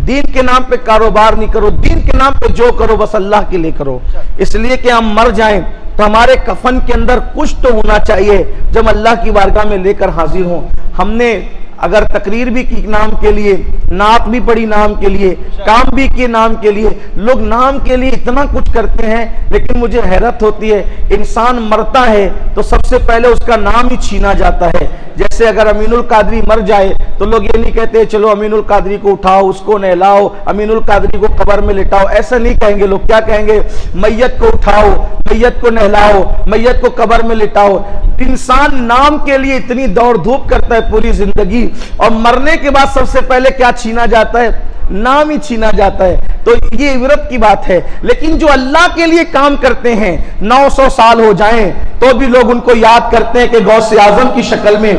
دین کے نام پہ کاروبار نہیں کرو، دین کے نام پہ جو کرو بس اللہ کے لیے کرو. اس لیے کہ ہم مر جائیں تو ہمارے کفن کے اندر کچھ تو ہونا چاہیے جب اللہ کی بارگاہ میں لے کر حاضر ہوں. ہم نے اگر تقریر بھی کی نام کے لیے، نعت بھی پڑھی نام کے لیے، کام بھی کیے نام کے لیے. لوگ نام کے لیے اتنا کچھ کرتے ہیں لیکن مجھے حیرت ہوتی ہے، انسان مرتا ہے تو سب سے پہلے اس کا نام ہی چھینا جاتا ہے. جیسے اگر امین القادری مر جائے تو لوگ یہ نہیں کہتے چلو امین القادری کو اٹھاؤ، اس کو نہلاؤ، امین القادری کو قبر میں لٹاؤ. ایسا نہیں کہیں گے. لوگ کیا کہیں گے؟ میت کو اٹھاؤ، میت کو نہلاؤ، میت کو قبر میں لٹاؤ. انسان نام کے لیے اتنی دوڑ دھوپ کرتا ہے پوری زندگی، اور مرنے کے بعد سب سے پہلے کیا چھینا جاتا ہے؟ نام ہی چھینا جاتا ہے. تو یہ عبرت کی بات ہے. لیکن جو اللہ کے لیے کام کرتے ہیں 900 سال ہو جائیں تو بھی لوگ ان کو یاد کرتے ہیں کہ غوث اعظم کی شکل میں.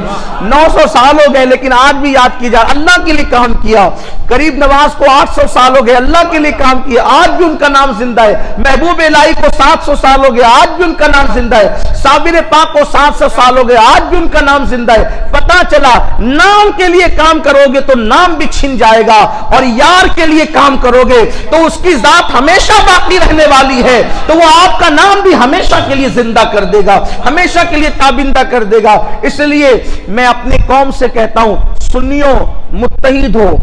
900 سال ہو گئے لیکن آج بھی یاد کی جا. اللہ کے لیے کام کیا. غریب نواز کو 800 سال ہو گئے, اللہ کے لیے کام کیا, آج بھی ان کا نام زندہ ہے. محبوب الہی کو 700 سال ہو گئے, آج بھی ان کا نام زندہ ہے. صابر پاک کو 700 سال ہو گئے, آج بھی ان کا نام زندہ ہے. پتا چلا نام کے لیے کام کرو گے تو نام بھی چھن جائے گا, اور یار کے لیے کام کرو گے تو اس کی ذات ہمیشہ باقی رہنے والی ہے, تو وہ آپ کا نام بھی ہمیشہ کے لیے زندہ کر دے گا, ہمیشہ کے لیے تابندہ کر دے گا. اس لیے میں اپنی قوم سے کہتا ہوں, سنیوں متحد ہو,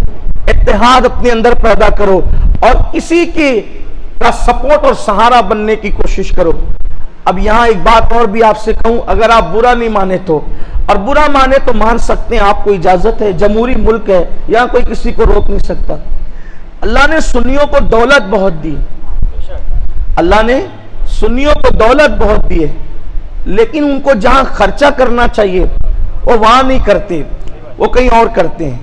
اتحاد اپنے اندر پیدا کرو, اور کسی کی کا سپورٹ اور سہارا بننے کی کوشش کرو. اب یہاں ایک بات اور بھی آپ سے کہوں, اگر آپ برا نہیں مانے تو, اور برا مانے تو مان سکتے ہیں, آپ کو اجازت ہے, جمہوری ملک ہے, یہاں کوئی کسی کو روک نہیں سکتا. اللہ نے سنیوں کو دولت بہت دی, اللہ نے سنیوں کو دولت بہت دی ہے, لیکن ان کو جہاں خرچہ کرنا چاہیے وہ وہاں نہیں کرتے, وہ کہیں اور کرتے ہیں.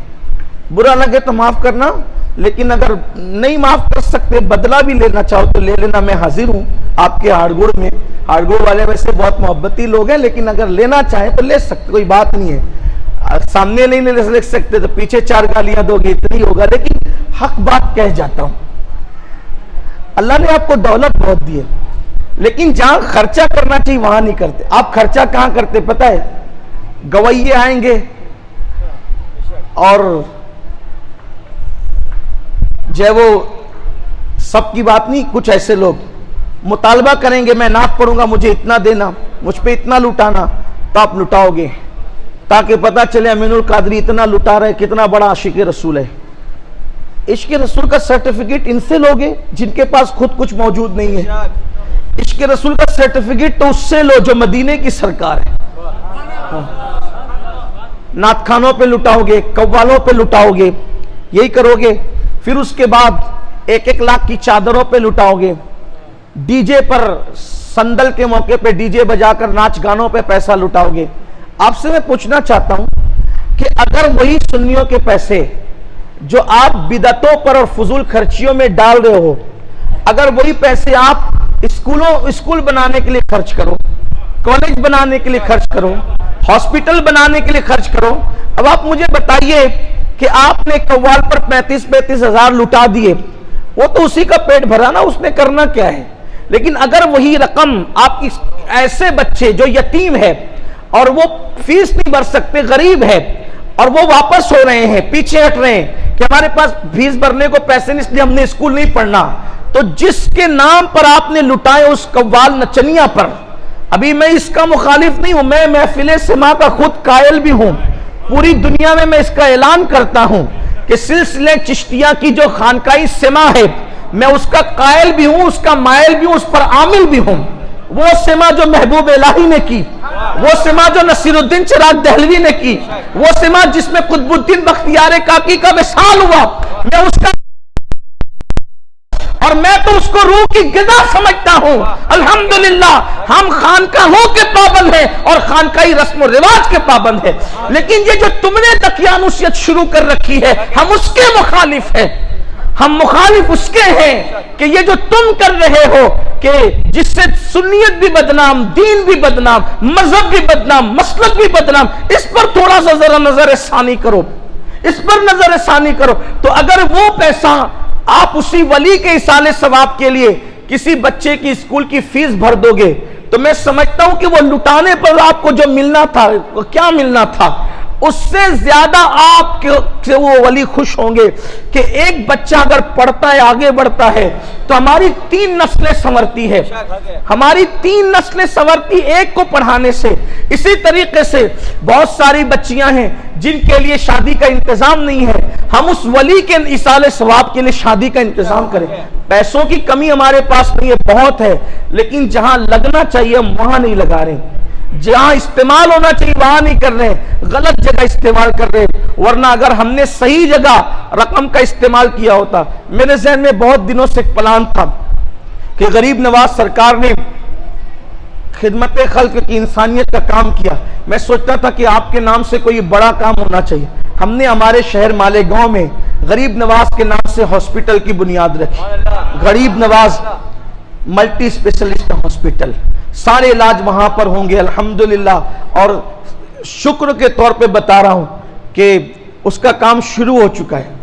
برا لگے تو معاف کرنا, لیکن اگر نہیں معاف کر سکتے, بدلہ بھی لینا چاہو تو لے لینا, میں حاضر ہوں آپ کے ہاڑگوڑ میں. ہاڑگوڑ والے ویسے بہت محبتی لوگ ہیں, لیکن اگر لینا چاہیں تو لے سکتے, کوئی بات نہیں ہے. سامنے نہیں لے سکتے تو پیچھے 4 گالیاں دو گے, اتنی ہوگا, لیکن حق بات کہہ جاتا ہوں. اللہ نے آپ کو دولت بہت دی ہے, لیکن جہاں خرچہ کرنا چاہیے وہاں نہیں کرتے. آپ خرچہ کہاں کرتے پتہ ہے؟ گوائیے آئیں گے اور جو وہ سب کی بات نہیں, کچھ ایسے لوگ مطالبہ کریں گے, میں نعت پڑھوں گا, مجھے اتنا دینا, مجھ پہ اتنا لٹانا, تو آپ لٹاؤ گے, تاکہ پتہ چلے امین القادری اتنا لٹا رہے, کتنا بڑا عاشق رسول ہے. عشق رسول کا سرٹیفکیٹ ان سے لوگے جن کے پاس خود کچھ موجود نہیں ہے. عشق رسول کا سرٹیفکیٹ تو اس سے لو جو مدینے کی سرکار ہے. نعت خانوں پہ لٹاؤ گے, قوالوں پہ لٹاؤ گے, یہی کرو گے. پھر اس کے بعد 1-1 لاکھ کی چادروں پہ لٹاؤ گے, ڈی جے پر سندل کے موقع پہ ڈی جے بجا کر ناچ گانوں پہ پیسہ لٹاؤ گے. آپ سے میں پوچھنا چاہتا ہوں کہ اگر وہی سنیوں کے پیسے جو آپ بدعتوں پر اور فضول خرچیوں میں ڈال رہے ہو, اگر وہی پیسے آپ اسکول بنانے کے لیے خرچ کرو, کالج بنانے کے لیے خرچ کرو, ہاسپٹل بنانے کے لیے خرچ کرو, اب آپ مجھے بتائیے کہ آپ نے قوال پر 35-35 ہزار لٹا دیے, وہ تو اسی کا پیٹ بھرا نا, اس نے کرنا کیا ہے. لیکن اگر وہی رقم آپ کی ایسے بچے جو یتیم ہے اور وہ فیس نہیں بھر سکتے, غریب ہے, اور وہ واپس ہو رہے ہیں, پیچھے ہٹ رہے ہیں کہ ہمارے پاس فیس بھرنے کو پیسے نہیں, اس لیے ہم نے اسکول نہیں پڑھنا, تو جس کے نام پر آپ نے لٹائے اس قوال نچنیا پر, ابھی میں اس کا مخالف نہیں ہوں, میں محفل سما کا خود قائل بھی ہوں, پوری دنیا میں اس کا اعلان کرتا ہوں کہ سلسلہ چشتیہ کی جو خانقاہی سما ہے, میں اس کا قائل بھی ہوں, اس کا مائل بھی ہوں, اس پر عامل بھی ہوں. وہ سما جو محبوب الہی نے کی, وہ سما جو نصیر الدین چراغ دہلوی نے کی, وہ سما جس میں قطب الدین بختیار کاکی کا وصال ہوا, میں اس کا, اور میں تو اس کو روح کی غذا سمجھتا ہوں. الحمدللہ ہم خانقاہوں کے پابند ہیں اور خانقاہی رسم و رواج کے پابند ہیں, لیکن یہ جو تم نے دقیانوسیت شروع کر رکھی ہے, ہم اس کے مخالف ہیں. ہم مخالف اس کے ہیں کہ یہ جو تم کر رہے ہو کہ جس سے سنیت بھی بدنام, دین بھی بدنام, مذہب بھی بدنام, مسلک بھی بدنام, اس پر تھوڑا سا ذرا نظر ثانی کرو, اس پر نظر ثانی کرو. تو اگر وہ پیسہ آپ اسی ولی کے ایصال ثواب کے لیے کسی بچے کی اسکول کی فیس بھر دو گے, تو میں سمجھتا ہوں کہ وہ لٹانے پر آپ کو جو ملنا تھا, کیا ملنا تھا, اس سے زیادہ آپ سے وہ ولی خوش ہوں گے کہ ایک بچہ اگر پڑھتا ہے, آگے بڑھتا ہے, تو ہماری 3 نسلیں سنورتی ہے, ہماری 3 نسلیں سنورتی ایک کو پڑھانے سے. اسی طریقے سے بہت ساری بچیاں ہیں جن کے لیے شادی کا انتظام نہیں ہے, ہم اس ولی کے ایصال ثواب کے لیے شادی کا انتظام کریں. پیسوں کی کمی ہمارے پاس نہیں ہے, بہت ہے, لیکن جہاں لگنا چاہیے ہم وہاں نہیں لگا رہے, جہاں استعمال ہونا چاہیے وہاں نہیں کر رہے, غلط جگہ استعمال کر رہے. ورنہ اگر ہم نے صحیح جگہ رقم کا استعمال کیا ہوتا, میرے ذہن میں بہت دنوں سے ایک پلان تھا کہ غریب نواز سرکار نے خدمت خلق کی انسانیت کا کام کیا. میں سوچتا تھا کہ آپ کے نام سے کوئی بڑا کام ہونا چاہیے. ہم نے ہمارے شہر مالیگاؤں میں غریب نواز کے نام سے ہاسپٹل کی بنیاد رکھی, غریب نواز ملٹی اسپیشلسٹ ہاسپٹل. سارے علاج وہاں پر ہوں گے الحمدللہ. اور شکر کے طور پہ بتا رہا ہوں کہ اس کا کام شروع ہو چکا ہے,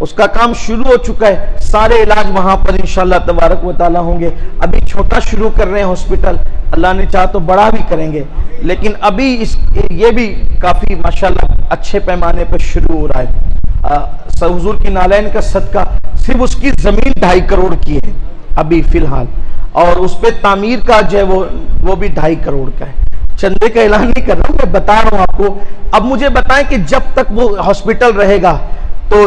اس کا کام شروع ہو چکا ہے. سارے علاج وہاں پر انشاءاللہ تبارک و تعالی ہوں گے. ابھی چھوٹا شروع کر رہے ہیں ہاسپٹل, اللہ نے چاہا تو بڑا بھی کریں گے, لیکن ابھی یہ بھی کافی ماشاءاللہ اچھے پیمانے پر شروع ہو رہا ہے. حضور کی نالین کا صدقہ صرف اس کی زمین 2.5 کروڑ کی ہے ابھی فی الحال, اور اس پہ تعمیر کا جو ہے وہ بھی 2.5 کروڑ کا ہے. چندے کا اعلان نہیں کر رہا ہوں, میں بتا رہا ہوں آپ کو. اب مجھے بتائیں کہ جب تک وہ ہاسپٹل رہے گا تو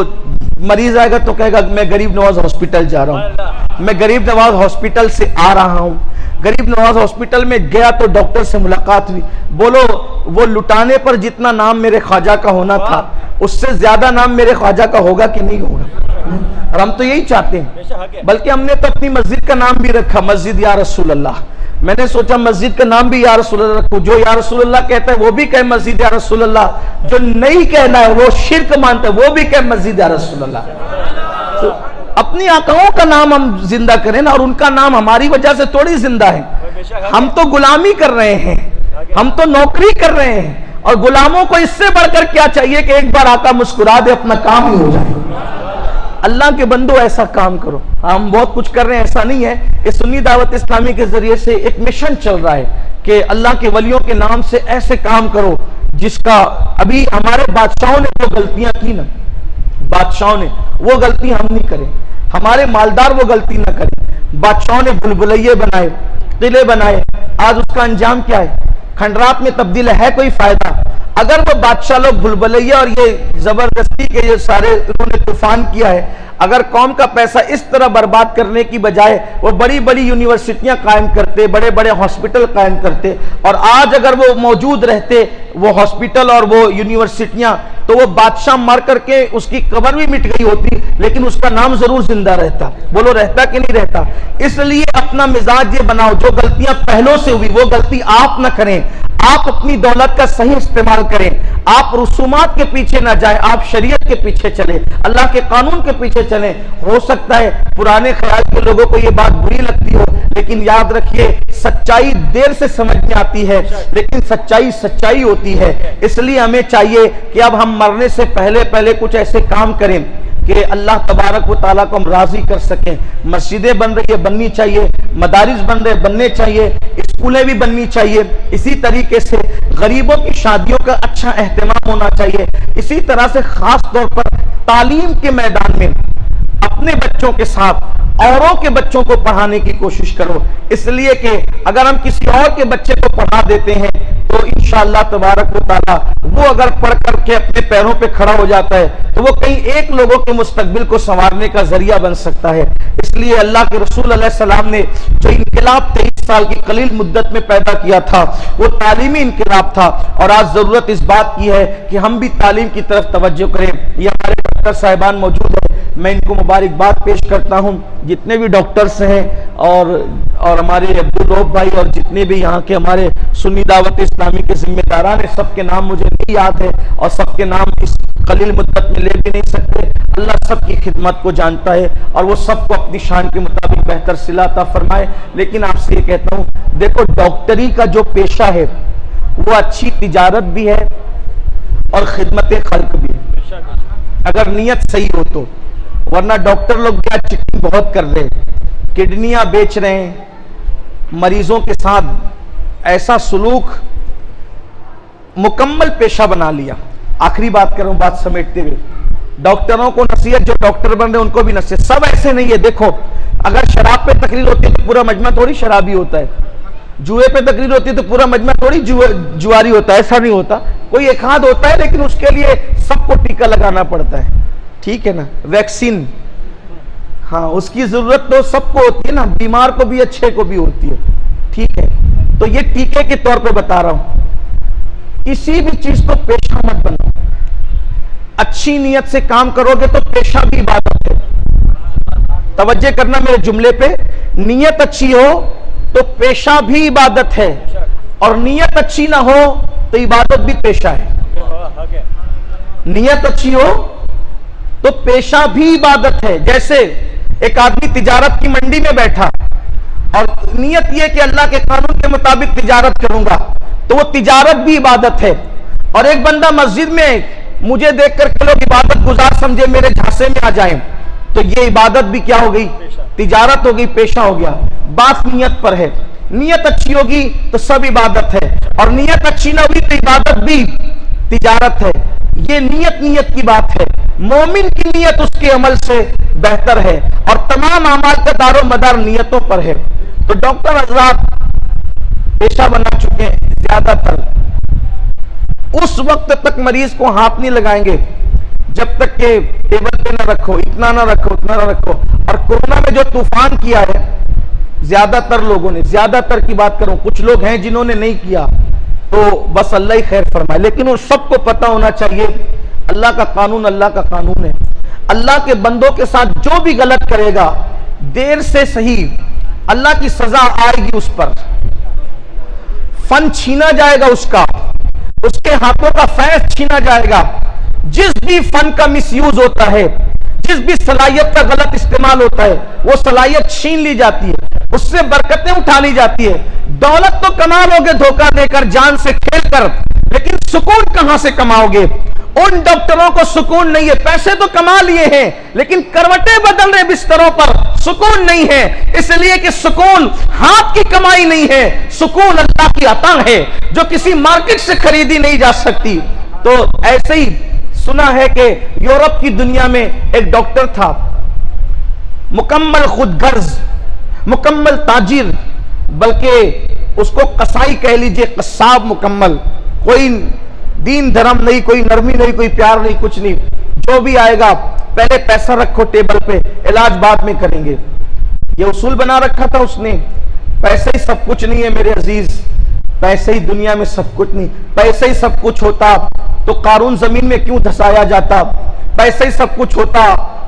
مریض آئے گا تو کہے گا میں غریب نواز ہاسپٹل جا رہا ہوں, میں غریب نواز ہاسپٹل سے آ رہا ہوں. غریب نواز ہاسپٹل میں گیا تو ڈاکٹر سے ملاقات ہوئی, بولو وہ لٹانے پر جتنا نام میرے خواجہ کا ہونا تھا اس سے زیادہ نام میرے خواجہ کا ہوگا کہ نہیں ہوگا؟ اور ہم تو یہی چاہتے ہیں. بلکہ ہم نے تو اپنی مسجد کا نام بھی رکھا مسجد یا رسول اللہ. میں نے سوچا مسجد کا نام بھی یا رسول اللہ رکھو, جو یا رسول اللہ کہتا ہے وہ بھی کہے مسجد یا رسول اللہ, جو نہیں کہنا ہے وہ شرک مانتا ہے وہ بھی کہے مسجد یا رسول اللہ. تو اپنی آقاؤں کا نام ہم زندہ کریں نا, اور ان کا نام ہماری وجہ سے تھوڑی زندہ ہے. ہم تو غلامی کر رہے ہیں, ہم تو نوکری کر رہے ہیں, اور غلاموں کو اس سے بڑھ کر کیا چاہیے کہ ایک بار آقا مسکرا دے اپنا کام ہی ہو جائے. اللہ کے بندو ایسا کام کرو. ہم بہت کچھ کر رہے ہیں ایسا نہیں ہے. اس سنی دعوت اسلامی کے ذریعے سے ایک مشن چل رہا ہے کہ اللہ کے ولیوں کے نام سے ایسے کام کرو جس کا ابھی ہمارے بادشاہوں نے جو غلطیاں کی نا, بادشاہوں نے وہ غلطی ہم نہیں کریں, ہمارے مالدار وہ غلطی نہ کریں. بادشاہوں نے بلبلیے بنائے, قلعے بنائے, آج اس کا انجام کیا ہے؟ کھنڈرات میں تبدیل ہے کوئی فائدہ؟ اگر وہ بادشاہ لوگ بھلبلیہ اور یہ زبردستی کے یہ سارے انہوں نے طوفان کیا ہے, اگر قوم کا پیسہ اس طرح برباد کرنے کی بجائے وہ بڑی بڑی یونیورسٹیاں قائم کرتے, بڑے بڑے ہاسپٹل قائم کرتے, اور آج اگر وہ موجود رہتے وہ ہاسپٹل اور وہ یونیورسٹیاں, تو وہ بادشاہ مر کر کے اس کی قبر بھی مٹ گئی ہوتی لیکن اس کا نام ضرور زندہ رہتا. بولو رہتا کہ نہیں رہتا؟ اس لیے اپنا مزاج یہ بناؤ, جو غلطیاں پہلوں سے ہوئی وہ غلطی آپ نہ کریں. آپ اپنی دولت کا صحیح استعمال کریں, آپ رسومات کے پیچھے نہ جائیں, آپ شریعت کے پیچھے چلیں, اللہ کے قانون کے پیچھے چلیں. ہو سکتا ہے پرانے خیال کے لوگوں کو یہ بات بری لگتی ہو, لیکن یاد رکھیے سچائی دیر سے سمجھ میں آتی ہے لیکن سچائی سچائی ہوتی ہے. اس لیے ہمیں چاہیے کہ اب ہم مرنے سے پہلے کچھ ایسے کام کریں کہ اللہ تبارک و تعالیٰ کو ہم راضی کر سکیں. مسجدیں بن رہی ہے, بننی چاہیے, مدارس بن رہے بننے چاہیے, اسکولیں بھی بننی چاہیے. اسی طریقے سے غریبوں کی شادیوں کا اچھا اہتمام ہونا چاہیے. اسی طرح سے خاص طور پر تعلیم کے میدان میں اپنے بچوں کے ساتھ اوروں کے بچوں کو پڑھانے کی کوشش کرو, اس لیے کہ اگر ہم کسی اور کے بچے کو پڑھا دیتے ہیں تو انشاءاللہ تبارک و تعالیٰ وہ اگر پڑھ کر کے اپنے پیروں پہ کھڑا ہو جاتا ہے تو وہ کئی ایک لوگوں کے مستقبل کو سنوارنے کا ذریعہ بن سکتا ہے. اس لیے اللہ کے رسول علیہ السلام نے جو انقلاب 23 سال کی قلیل مدت میں پیدا کیا تھا وہ تعلیمی انقلاب تھا, اور آج ضرورت اس بات کی ہے کہ ہم بھی تعلیم کی طرف توجہ کریں. یہ ہمارے ڈاکٹر صاحبان موجود ہیں, میں ان کو مبارکباد پیش کرتا ہوں. جتنے بھی ڈاکٹرز ہیں اور ہمارے عبدالرؤف بھائی اور جتنے بھی یہاں کے ہمارے سنی دعوت اسلامی کے ذمہ داران ہیں, سب کے نام مجھے نہیں یاد ہے اور سب کے نام اس قلیل مدت میں لے بھی نہیں سکتے. اللہ سب کی خدمت کو جانتا ہے اور وہ سب کو اپنی شان کے مطابق بہتر صلہ عطا فرمائے. لیکن آپ سے یہ کہتا ہوں, دیکھو ڈاکٹری کا جو پیشہ ہے وہ اچھی تجارت بھی ہے اور خدمت خلق بھی ہے, اگر نیت صحیح ہو تو. ورنہ ڈاکٹر لوگ کیا چٹنی بہت کر رہے, کڈنیاں بیچ رہے ہیں, مریضوں کے ساتھ ایسا سلوک مکمل پیشہ بنا لیا. آخری بات کر رہا ہوں بات سمیٹتے ہوئے, ڈاکٹروں کو نصیحت, جو ڈاکٹر بن رہے ہیں ان کو بھی نصیحت. سب ایسے نہیں ہے. دیکھو اگر شراب پہ تقریر ہوتی ہے تو پورا مجمع تھوڑی شرابی ہوتا ہے, جوئے پہ تقریر ہوتی ہے تو پورا مجمع تھوڑی جواری ہوتا ہے, ایسا نہیں ہوتا. کوئی ایک ہاتھ ہوتا ہے لیکن اس کے لیے سب کو ٹیکا لگانا پڑتا ہے, ٹھیک ہے نا. ویکسین, ہاں اس کی ضرورت تو سب کو ہوتی ہے نا, بیمار کو بھی اچھے کو بھی ہوتی ہے, ٹھیک ہے. تو یہ ٹیکے کے طور پہ بتا رہا ہوں, کسی بھی چیز کو پیشہ مت بنو. اچھی نیت سے کام کرو گے تو پیشہ بھی عبادت ہے. توجہ کرنا میرے جملے پہ, نیت اچھی ہو تو پیشہ بھی عبادت ہے, اور نیت اچھی نہ ہو تو عبادت بھی پیشہ ہے. نیت اچھی ہو تو پیشہ بھی عبادت ہے. جیسے ایک آدمی تجارت کی منڈی میں بیٹھا اور نیت یہ کہ اللہ کے قانون کے مطابق تجارت کروں گا، تو وہ تجارت بھی عبادت ہے۔ اور ایک بندہ مسجد میں مجھے دیکھ کر کے لوگ عبادت گزار سمجھے میرے جھانسے میں آ جائیں، تو یہ عبادت بھی کیا ہو گئی؟ تجارت ہو گئی، پیشہ ہو گیا۔ بات نیت پر ہے، نیت اچھی ہوگی تو سب عبادت ہے، اور نیت اچھی نہ ہوئی تو عبادت بھی تجارت ہے۔ یہ نیت کی بات ہے۔ مومن کی نیت اس کے عمل سے بہتر ہے، اور تمام اعمال کا دار و مدار نیتوں پر ہے۔ تو ڈاکٹر حضرات پیشہ بنا چکے ہیں زیادہ تر، اس وقت تک مریض کو ہاتھ نہیں لگائیں گے جب تک کہ ٹیبل پہ نہ رکھو، اتنا نہ رکھو، اتنا نہ رکھو۔ اور کورونا میں جو طوفان کیا ہے زیادہ تر لوگوں نے، زیادہ تر کی بات کروں، کچھ لوگ ہیں جنہوں نے نہیں کیا، تو بس اللہ ہی خیر فرمائے، لیکن وہ سب کو پتہ ہونا چاہیے اللہ کا قانون اللہ کا قانون ہے۔ اللہ کے بندوں کے ساتھ جو بھی غلط کرے گا دیر سے صحیح اللہ کی سزا آئے گی، اس پر فن چھینا جائے گا، اس کے ہاتھوں کا فیض چھینا جائے گا۔ جس بھی فن کا مس یوز ہوتا ہے، جس بھی صلاحیت کا غلط استعمال ہوتا ہے، وہ صلاحیت چھین لی جاتی ہے، اس سے برکتیں اٹھا لی جاتی ہے۔ دولت تو کما لو گے دھوکہ دے کر، جان سے کھیل کر، لیکن سکون کہاں سے کماؤ گے؟ ان ڈاکٹروں کو سکون نہیں ہے، پیسے تو کما لیے ہیں لیکن کروٹیں بدل رہے بستروں پر، سکون نہیں ہے، اس لیے کہ سکون ہاتھ کی کمائی نہیں ہے، سکون اللہ کی عطا ہے جو کسی مارکیٹ سے خریدی نہیں جا سکتی۔ تو ایسے ہی سنا ہے کہ یورپ کی دنیا میں ایک ڈاکٹر تھا، مکمل خود غرض، مکمل تاجر، بلکہ اس کو قصائی کہہ لیجئے، قصاب مکمل، کوئی دین دھرم نہیں، کوئی نرمی نہیں، کوئی پیار نہیں، کچھ نہیں، جو بھی آئے گا پہلے پیسہ رکھو ٹیبل پہ، علاج بعد میں کریں گے۔ یہ اصول بنا رکھا تھا اس نے۔ پیسے ہی سب کچھ نہیں ہے میرے عزیز، پیسے ہی دنیا میں سب کچھ نہیں۔ پیسے ہی سب کچھ ہوتا تو قارون زمین میں کیوں دھسایا جاتا؟ پیسے ہی سب کچھ ہوتا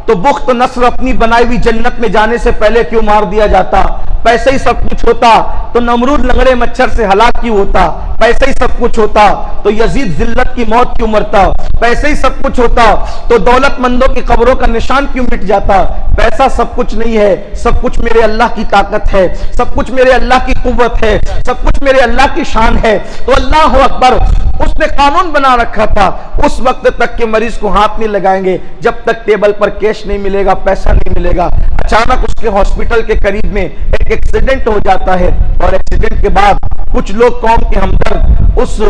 تو بخت نصر اپنی بنائی ہوئی جنت میں جانے سے پہلے کیوں مار دیا جاتا؟ پیسے ہی سب کچھ ہوتا تو نمرود لنگڑے مچھر سے ہلاک کیوں ہوتا؟ پیسے ہی سب کچھ ہوتا تو یزید ذلت کی موت کیوں مرتا؟ پیسے ہی سب کچھ ہوتا تو دولت مندوں کی قبروں کا نشان کیوں مٹ جاتا؟ پیسہ سب کچھ نہیں ہے، سب کچھ میرے اللہ کی طاقت ہے، سب کچھ میرے اللہ کی قوت ہے، سب کچھ میرے اللہ کی شان ہے۔ تو اللہ اکبر، اس نے قانون بنا رکھا تھا اس وقت تک کہ مریض کو ہاتھ نہیں لگائیں گے جب تک ٹیبل پر کیش نہیں ملے گا، پیسہ نہیں ملے گا۔ اچانک اس کے ہاسپٹل کے قریب میں ایک ایکسیڈنٹ ہو جاتا ہے، اور ایکسیڈنٹ کے بعد کچھ لوگ قوم کے ہمدرد اس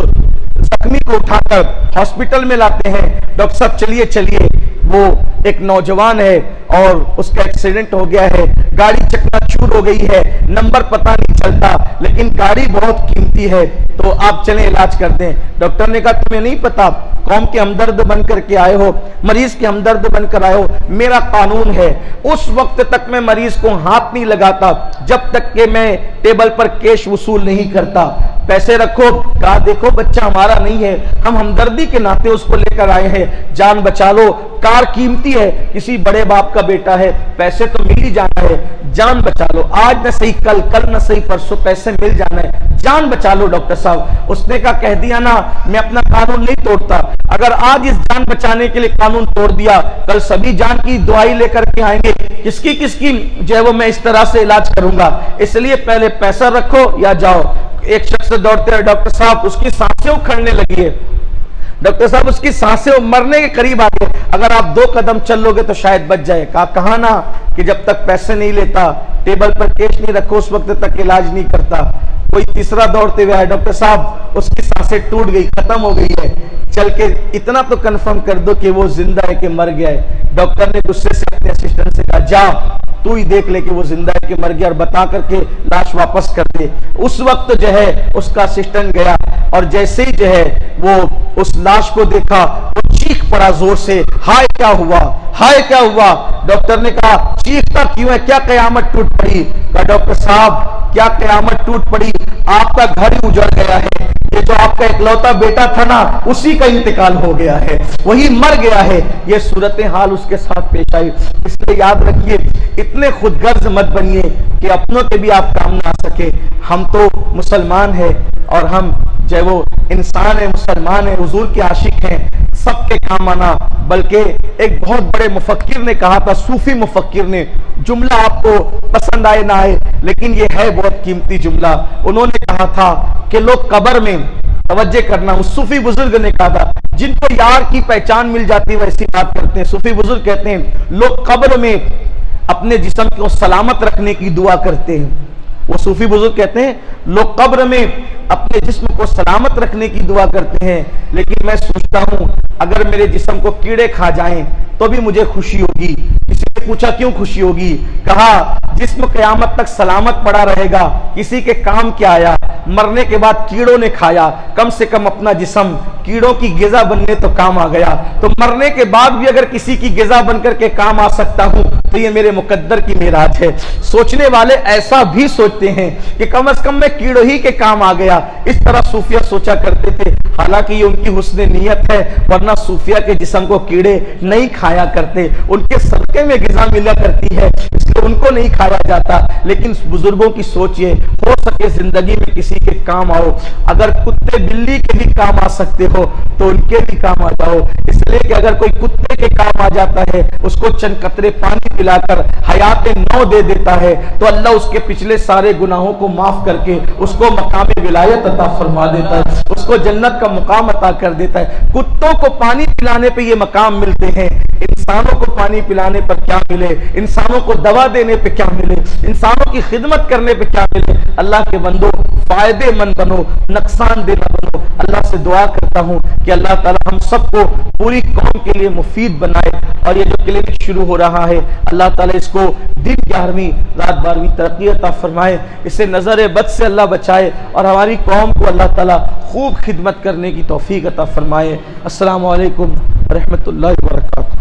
زخمی کو اٹھا کر ہاسپٹل میں لاتے ہیں۔ ڈاکٹر صاحب چلیے چلیے، وہ ایک نوجوان ہے اور اس کا ایکسیڈنٹ ہو گیا ہے، گاڑی چکنا چور ہو گئی ہے، نمبر پتہ نہیں چلتا، لیکن گاڑی بہت قیمتی ہے، تو آپ چلیں علاج کر دیں۔ ڈاکٹر نے کہا تمہیں نہیں پتا، قوم کے ہمدرد بن کر کے آئے ہو، مریض کے ہمدرد بن کر آئے ہو، میرا قانون ہے اس وقت تک میں مریض کو ہاتھ نہیں لگاتا جب تک کہ میں ٹیبل پر کیش وصول نہیں کرتا۔ پیسے رکھو، کہا دیکھو بچہ ہمارا نہیں ہے، ہم ہمدردی کے ناطے اس کو لے کر آئے ہیں، جان بچا لو، کار قیمتی ہے، کسی بڑے باپ کا بیٹا ہے، پیسے تو مل ہی جانا ہے، جان بچا لو، آج نہ صحیح کل، کل نہ صحیح پرسوں پیسے مل جانا ہے، جان بچا لو ڈاکٹر صاحب۔ اس نے کہا کہہ دیا نا میں اپنا قانون نہیں توڑتا، اگر آج اس جان بچانے کے لیے قانون توڑ دیا کل سبھی جان کی دعائی لے کر کے آئیں گے، کس کی جو ہے وہ میں اس طرح سے علاج کروں گا، اس لیے پہلے پیسہ رکھو یا جاؤ۔ ایک شخص دوڑتے ہیں، ڈاکٹر صاحب اس کی سانسیں اکھڑنے لگی ہے، ڈاکٹر صاحب اس کی سانسیں مرنے کے قریب آ گئے، اگر آپ 2 قدم چل لو گے تو شاید بچ جائے۔ کہا نا کہ جب تک پیسے نہیں لیتا، ٹیبل پر کیش نہیں رکھو، اس وقت تک علاج نہیں کرتا۔ کوئی تیسرا دوڑتے ہوئے آئے، ڈاکٹر صاحب اس کی سانسیں ٹوٹ گئی، ختم ہو گئی ہے، چل کے اتنا تو کنفرم کر دو کہ وہ زندہ ہے کہ مر گیا ہے۔ ڈاکٹر نے غصے سے اپنے اسسٹنٹ سے کہا جا تو ہی دیکھ لے کہ وہ زندہ ہے کہ مر گیا، اور بتا کر کے لاش واپس کر دے۔ اس وقت جو ہے اس کا اسسٹنٹ گیا، اور جیسے ہی جو ہے وہ اس لاش کو دیکھا، وہ چیخ پڑا زور سے، ہائے کیا ہوا، ہائے کیا ہوا۔ ڈاکٹر نے کہا چیختا کیوں ہے، کیا قیامت ٹوٹ پڑی؟ کہا ڈاکٹر صاحب کیا قیامت ٹوٹ پڑی، آپ کا گھر ہی اجڑ گیا ہے، یہ جو آپ کا اکلوتا بیٹا تھا نا اسی کا انتقال ہو گیا ہے، وہی مر گیا ہے۔ یہ صورتحال اس کے ساتھ پیش آئی۔ اس لیے یاد رکھیے، اتنے خود غرض مت بنیے کہ اپنوں کے بھی آپ کام نہ آ سکے۔ ہم تو مسلمان ہیں اور ہم جو ہے وہ انسان ہیں، مسلمان ہیں، حضور کے عاشق ہیں، سب کے کام آنا، بلکہ ایک بہت بڑے مفکر نے کہا تھا، صوفی مفکر نے، جملہ آپ کو پسند آئے نہ آئے لیکن یہ ہے بہت قیمتی جملہ، انہوں نے کہا تھا کہ لوگ قبر میں، توجہ کرنا، اس صوفی بزرگ نے کہا تھا، جن کو یار کی پہچان مل جاتی ویسی بات کرتے ہیں، صوفی بزرگ کہتے ہیں لوگ قبر میں اپنے جسم کو سلامت رکھنے کی دعا کرتے ہیں، وہ صوفی بزرگ کہتے ہیں لوگ قبر میں اپنے جسم کو سلامت رکھنے کی دعا کرتے ہیں، لیکن میں سوچتا ہوں اگر میرے جسم کو کیڑے کھا جائیں تو بھی مجھے خوشی ہوگی۔ کسی نے پوچھا کیوں خوشی ہوگی؟ کہا جسم قیامت تک سلامت پڑا رہے گا، کسی کے کام کیا آیا، مرنے کے بعد کیڑوں نے کھایا، کم سے کم اپنا جسم کیڑوں کی غذا بننے تو کام آ گیا، تو مرنے کے بعد بھی اگر کسی کی غذا بن کر کے کام آ سکتا ہوں تو یہ میرے مقدر کی معراج ہے۔ سوچنے والے ایسا بھی سوچتے ہیں کہ کم از کم میں کیڑوں ہی کے کام آ گیا، اس طرح صوفیہ سوچا کرتے تھے، حالانکہ یہ ان کی حسن نیت ہے، ورنہ صوفیہ کے جسم کو کیڑے نہیں کھایا کرتے، ان کے صدقے میں غذا ملا کرتی ہے اس لیے ان کو نہیں کھایا جاتا۔ لیکن بزرگوں کی سوچ یہ ہو سکے زندگی میں کسی کے کام آؤ، اگر کتے بلی کے بھی کام آ سکتے ہو تو ان کے بھی کام آ جاؤ، اس لیے کہ اگر کوئی کتے کے کام آ جاتا ہے، اس کو چند قطرے پانی پلا کر حیات نو دے دیتا ہے تو اللہ اس کے پچھلے سارے گناہوں کو معاف کر کے اس کو مقام ولایت عطا فرما دیتا ہے، اس کو جنت کا مقام عطا کر دیتا ہے۔ کتوں کو پانی پلانے پہ یہ مقام ملتے ہیں، انسانوں کو پانی پلانے پر کیا ملے، انسانوں کو دوا دینے پہ کیا ملے، انسانوں کی خدمت کرنے پہ کیا ملے۔ اللہ کے بندو فائدے مند بنو، نقصان دہ نہ بنو۔ اللہ سے دعا کرتا ہوں کہ اللہ تعالی ہم سب کو پوری قوم کے لیے مفید بنائے، اور یہ جو کلینک شروع ہو رہا ہے اللہ تعالی اس کو دن 11ویں رات 12ویں ترقی عطا فرمائے، اسے نظر بد سے اللہ بچائے، اور ہماری قوم کو اللہ تعالی خوب خدمت کرنے کی توفیق عطا فرمائے۔ السلام علیکم ورحمۃ اللہ وبرکاتہ۔